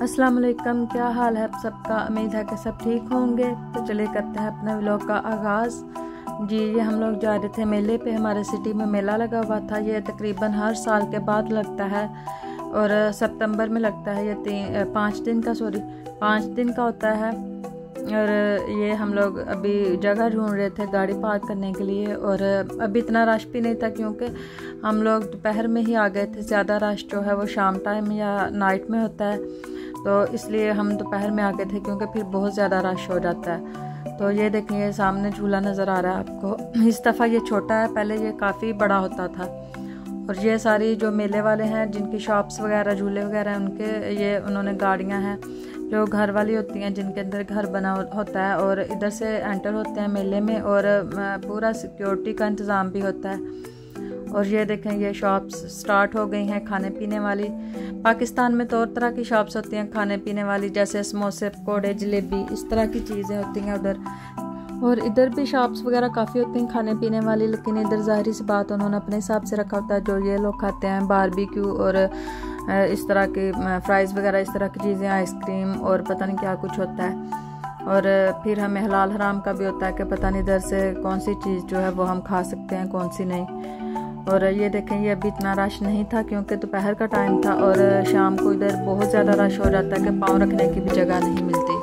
अस्सलाम वालेकुम, क्या हाल है सबका। उम्मीद है कि सब ठीक होंगे। तो चलिए करते हैं अपने व्लॉग का आगाज़। जी ये हम लोग जा रहे थे मेले पे। हमारे सिटी में मेला लगा हुआ था। ये तकरीबन हर साल के बाद लगता है और सितंबर में लगता है। ये 5 दिन का होता है। और ये हम लोग अभी जगह ढूंढ रहे थे गाड़ी पार्क करने के लिए। और अभी इतना रश भी नहीं था क्योंकि हम लोग दोपहर में ही आ गए थे। ज़्यादा रश जो है वो शाम टाइम या नाइट में होता है, तो इसलिए हम दोपहर में आ गए थे क्योंकि फिर बहुत ज़्यादा रश हो जाता है। तो ये देखें, ये सामने झूला नज़र आ रहा है आपको। इस दफ़ा ये छोटा है, पहले ये काफ़ी बड़ा होता था। और ये सारी जो मेले वाले हैं जिनकी शॉप्स वगैरह झूले वगैरह उनके ये उन्होंने गाड़ियाँ हैं जो घर वाली होती हैं, जिनके अंदर घर बना होता है और इधर से एंटर होते हैं मेले में। और पूरा सिक्योरिटी का इंतज़ाम भी होता है। और ये देखें, ये शॉप्स स्टार्ट हो गई हैं खाने पीने वाली। पाकिस्तान में तो और तरह की शॉप्स होती हैं खाने पीने वाली, जैसे समोसे, पकौड़े, जलेबी, इस तरह की चीज़ें होती हैं उधर। और इधर भी शॉप्स वगैरह काफ़ी होती हैं खाने पीने वाली, लेकिन इधर ज़ाहिर सी बात उन्होंने अपने हिसाब से रखा होता है। जो ये लोग खाते हैं बारबेक्यू और इस तरह के फ्राइज़ वगैरह, इस तरह की चीज़ें, आइसक्रीम और पता नहीं क्या कुछ होता है। और फिर हमें हलाल हराम का भी होता है कि पता नहीं इधर से कौन सी चीज़ जो है वो हम खा सकते हैं, कौन सी नहीं। और ये देखें, ये अभी इतना रश नहीं था क्योंकि दोपहर का टाइम था। और शाम को इधर बहुत ज़्यादा रश हो जाता है कि पाँव रखने की भी जगह नहीं मिलती।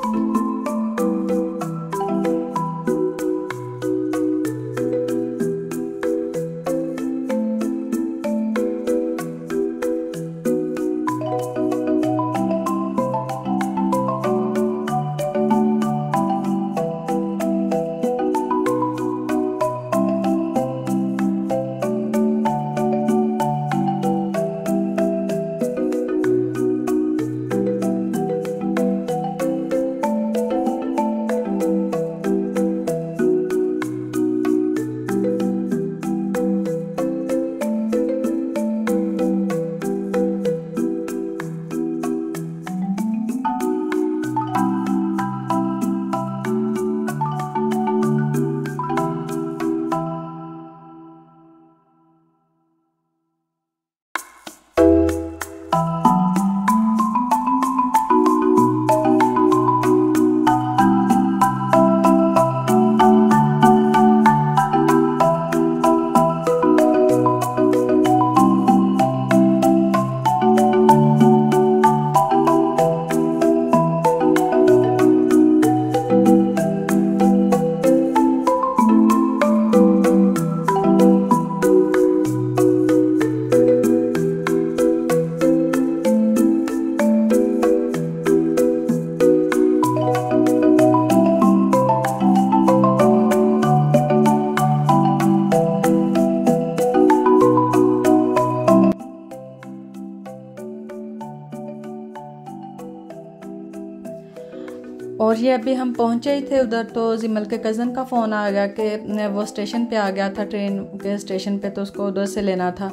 और ये अभी हम पहुंचे ही थे उधर, तो जिमल के कज़न का फ़ोन आ गया कि वो स्टेशन पे आ गया था, ट्रेन के स्टेशन पे, तो उसको उधर से लेना था।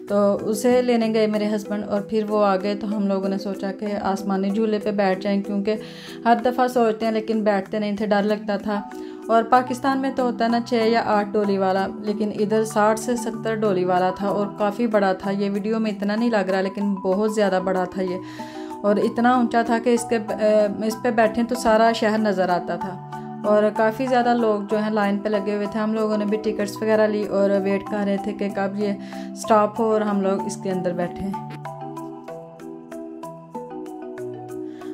तो उसे लेने गए मेरे हस्बैंड और फिर वो आ गए। तो हम लोगों ने सोचा कि आसमानी झूले पे बैठ जाएं, क्योंकि हर दफ़ा सोचते हैं लेकिन बैठते नहीं थे, डर लगता था। और पाकिस्तान में तो होता है ना 6 या 8 डोली वाला, लेकिन इधर 60 से 70 डोली वाला था और काफ़ी बड़ा था। ये वीडियो में इतना नहीं लग रहा लेकिन बहुत ज़्यादा बड़ा था ये, और इतना ऊंचा था कि इस पे बैठे तो सारा शहर नज़र आता था। और काफ़ी ज़्यादा लोग जो हैं लाइन पे लगे हुए थे। हम लोगों ने भी टिकट्स वगैरह ली और वेट कर रहे थे कि कब ये स्टॉप हो और हम लोग इसके अंदर बैठे।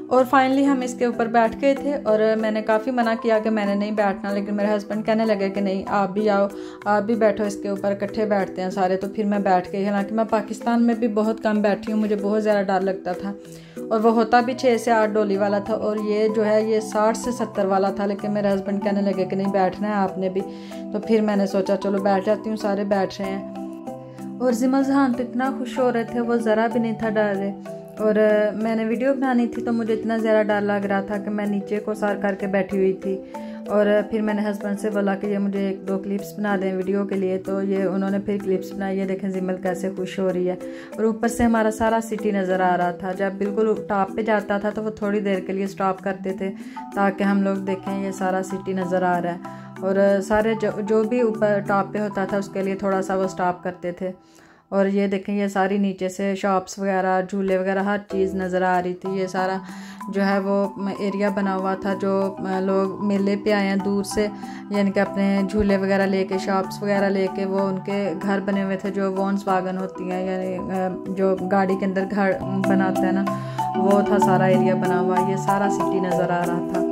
और फाइनली हम इसके ऊपर बैठ गए थे। और मैंने काफ़ी मना किया कि मैंने नहीं बैठना, लेकिन मेरे हस्बैंड कहने लगे कि नहीं आप भी आओ, आप भी बैठो इसके ऊपर, इकट्ठे बैठते हैं सारे। तो फिर मैं बैठ गई। हालांकि मैं पाकिस्तान में भी बहुत कम बैठी हूँ, मुझे बहुत ज़्यादा डर लगता था। और वो होता भी 6 से 8 डोली वाला था और ये जो है ये 60 से 70 वाला था। लेकिन मेरे हस्बैंड कहने लगे कि नहीं बैठना है आपने भी। तो फिर मैंने सोचा चलो बैठ जाती हूँ, सारे बैठ रहे हैं। और जिमल जहान तो इतना खुश हो रहे थे, वो ज़रा भी नहीं था डर रहे। और मैंने वीडियो बनानी थी तो मुझे इतना ज़्यादा डर लग रहा था कि मैं नीचे को सार करके बैठी हुई थी। और फिर मैंने हस्बैंड से बोला कि ये मुझे 1-2 क्लिप्स बना दें वीडियो के लिए। तो ये उन्होंने फिर क्लिप्स बनाई। ये देखें जिमल कैसे खुश हो रही है। और ऊपर से हमारा सारा सिटी नज़र आ रहा था। जब बिल्कुल टॉप पे जाता था तो वो थोड़ी देर के लिए स्टॉप करते थे ताकि हम लोग देखें ये सारा सिटी नज़र आ रहा है। और सारे जो भी ऊपर टॉप पे होता था उसके लिए थोड़ा सा वो स्टॉप करते थे। और ये देखें ये सारी नीचे से शॉप्स वगैरह, झूले वगैरह, हर चीज़ नज़र आ रही थी। ये सारा जो है वो एरिया बना हुआ था, जो लोग मेले पे आए हैं दूर से, यानी कि अपने झूले वगैरह लेके, शॉप्स वगैरह लेके, वो उनके घर बने हुए थे जो वॉल्क्सवैगन होती हैं, यानी जो गाड़ी के अंदर घर बनाते हैं ना, वो था सारा एरिया बना हुआ। ये सारा सिटी नज़र आ रहा था।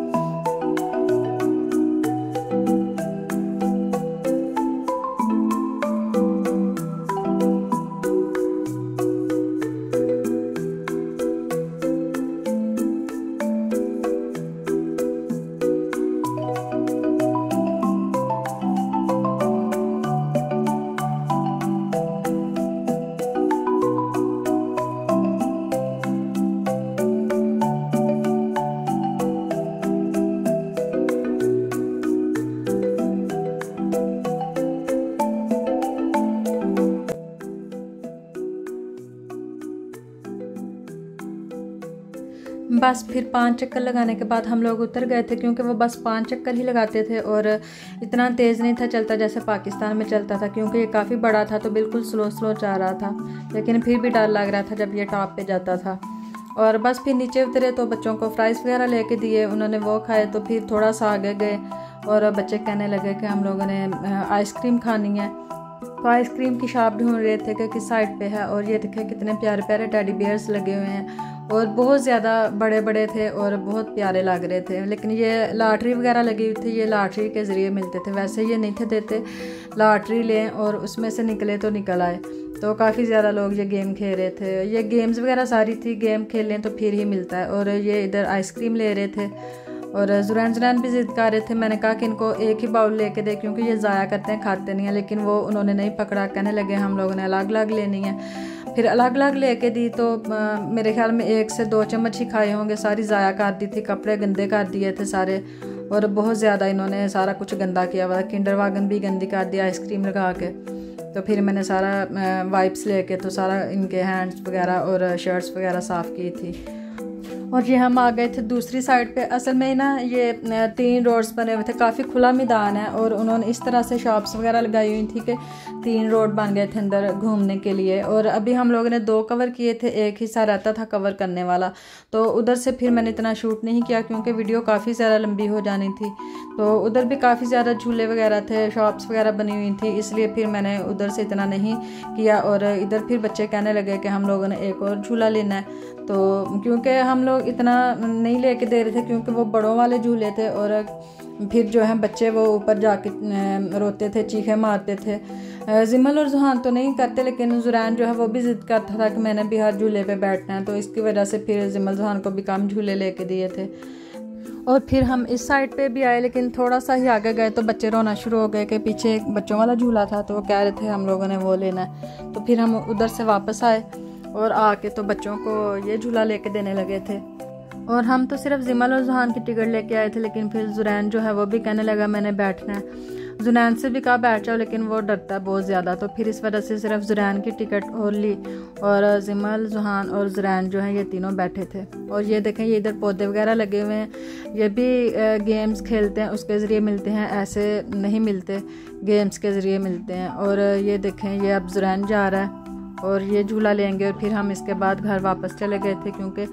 बस फिर 5 चक्कर लगाने के बाद हम लोग उतर गए थे, क्योंकि वो बस 5 चक्कर ही लगाते थे और इतना तेज़ नहीं था चलता जैसे पाकिस्तान में चलता था, क्योंकि ये काफ़ी बड़ा था तो बिल्कुल स्लो स्लो जा रहा था, लेकिन फिर भी डर लग रहा था जब ये टॉप पे जाता था। और बस फिर नीचे उतरे तो बच्चों को फ्राइज़ वगैरह लेके दिए, उन्होंने वो खाए। तो फिर थोड़ा सा आगे गए और बच्चे कहने लगे कि हम लोगों ने आइसक्रीम खानी है, तो आइसक्रीम की शॉप ढूंढ रहे थे कि किस साइड पे है। और ये देखे कितने प्यारे प्यारे टेडी बियर्स लगे हुए हैं और बहुत ज़्यादा बड़े बड़े थे और बहुत प्यारे लग रहे थे। लेकिन ये लॉटरी वगैरह लगी हुई थी, ये लॉटरी के ज़रिए मिलते थे, वैसे ये नहीं थे देते। लॉटरी लें और उसमें से निकले तो निकल आए। तो काफ़ी ज़्यादा लोग ये गेम खेल रहे थे, ये गेम्स वगैरह सारी थी, गेम खेल लें तो फिर ही मिलता है। और ये इधर आइसक्रीम ले रहे थे और जुरैन भी ज़िद कर रहे थे। मैंने कहा कि इनको एक ही बाउल लेके दे, क्योंकि ये ज़ाया करते हैं, खाते नहीं हैं। लेकिन वो उन्होंने नहीं पकड़ा, कहने लगे हम लोगों ने अलग अलग लेनी है। फिर अलग अलग लेके दी तो मेरे ख्याल में 1 से 2 चम्मच ही खाए होंगे, सारी ज़ाया कर दी थी, कपड़े गंदे कर दिए थे सारे, और बहुत ज़्यादा इन्होंने सारा कुछ गंदा किया हुआ। किंडर वागन भी गंदी कर दिया आइसक्रीम लगा के। तो फिर मैंने सारा वाइप्स लेके तो सारा इनके हैंड्स वगैरह और शर्ट्स वगैरह साफ़ की थी। और ये हम आ गए थे दूसरी साइड पे। असल में ना ये 3 रोड्स बने हुए थे, काफ़ी खुला मैदान है और उन्होंने इस तरह से शॉप्स वगैरह लगाई हुई थी कि 3 रोड बन गए थे अंदर घूमने के लिए। और अभी हम लोगों ने 2 कवर किए थे, एक हिस्सा रहता था कवर करने वाला, तो उधर से फिर मैंने इतना शूट नहीं किया क्योंकि वीडियो काफ़ी ज़्यादा लंबी हो जानी थी। तो उधर भी काफ़ी ज़्यादा झूले वगैरह थे, शॉप्स वगैरह बनी हुई थी, इसलिए फिर मैंने उधर से इतना नहीं किया। और इधर फिर बच्चे कहने लगे कि हम लोगों ने एक और झूला लेना है, तो क्योंकि हम लोग इतना नहीं लेके दे रहे थे क्योंकि वो बड़ों वाले झूले थे। और फिर जो है बच्चे वो ऊपर जाके रोते थे, चीखे मारते थे। जिमल और जुहान तो नहीं करते, लेकिन जुरैन जो है वो भी ज़िद करता था कि मैंने भी हर झूले पे बैठना है, तो इसकी वजह से फिर जिमल जुहान को भी कम झूले लेके दिए थे। और फिर हम इस साइड पे भी आए, लेकिन थोड़ा सा ही आगे गए तो बच्चे रोना शुरू हो गए कि पीछे एक बच्चों वाला झूला था, तो वो कह रहे थे हम लोगों ने वो लेना है। तो फिर हम उधर से वापस आए और आके तो बच्चों को ये झूला लेके देने लगे थे। और हम तो सिर्फ जिमल और जुहान की टिकट लेके आए थे, लेकिन फिर जुरैन जो है वो भी कहने लगा मैंने बैठना है। जुरैन से भी कहा बैठ जाओ, लेकिन वो डरता है बहुत ज़्यादा, तो फिर इस वजह से सिर्फ जुरैन की टिकट और ली और जिमल, जुहान और जुरैन जो है ये तीनों बैठे थे। और ये देखें ये इधर पौधे वगैरह लगे हुए हैं, ये भी गेम्स खेलते हैं उसके ज़रिए मिलते हैं, ऐसे नहीं मिलते, गेम्स के ज़रिए मिलते हैं। और ये देखें ये अब जुरैन जा रहा है और ये झूला लेंगे और फिर हम इसके बाद घर वापस चले गए थे, क्योंकि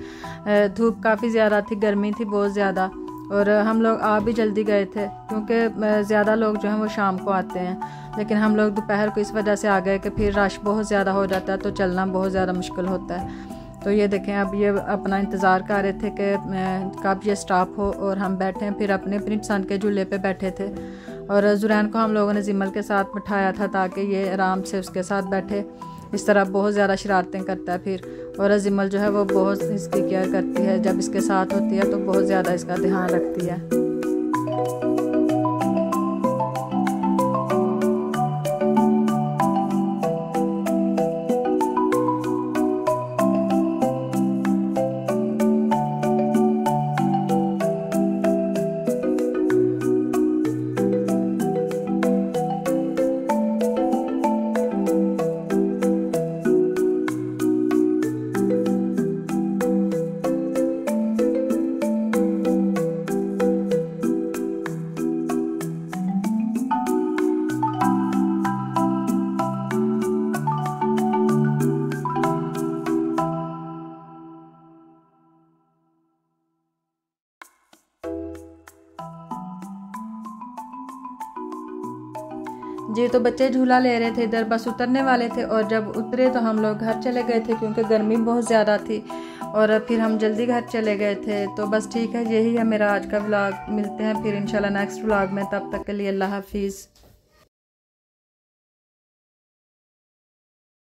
धूप काफ़ी ज़्यादा थी, गर्मी थी बहुत ज़्यादा। और हम लोग आ भी जल्दी गए थे क्योंकि ज़्यादा लोग जो हैं वो शाम को आते हैं, लेकिन हम लोग दोपहर को इस वजह से आ गए कि फिर रश बहुत ज़्यादा हो जाता है तो चलना बहुत ज़्यादा मुश्किल होता है। तो ये देखें अब ये अपना इंतज़ार कर रहे थे कि कब ये स्टॉप हो और हम बैठे, फिर अपने अपनी पसंद के झूले पे बैठे थे। और जुरैन को हम लोगों ने जिमल के साथ बिठाया था ताकि ये आराम से उसके साथ बैठे। इस तरह बहुत ज़्यादा शरारतें करता है फिर, और जिमल जो है वो बहुत इसकी केयर करती है, जब इसके साथ होती है तो बहुत ज़्यादा इसका ध्यान रखती है। जी तो बच्चे झूला ले रहे थे, इधर बस उतरने वाले थे और जब उतरे तो हम लोग घर चले गए थे क्योंकि गर्मी बहुत ज़्यादा थी और फिर हम जल्दी घर चले गए थे। तो बस ठीक है, यही है मेरा आज का व्लॉग। मिलते हैं फिर इंशाल्लाह नेक्स्ट व्लॉग में, तब तक के लिए अल्लाह हाफिज़।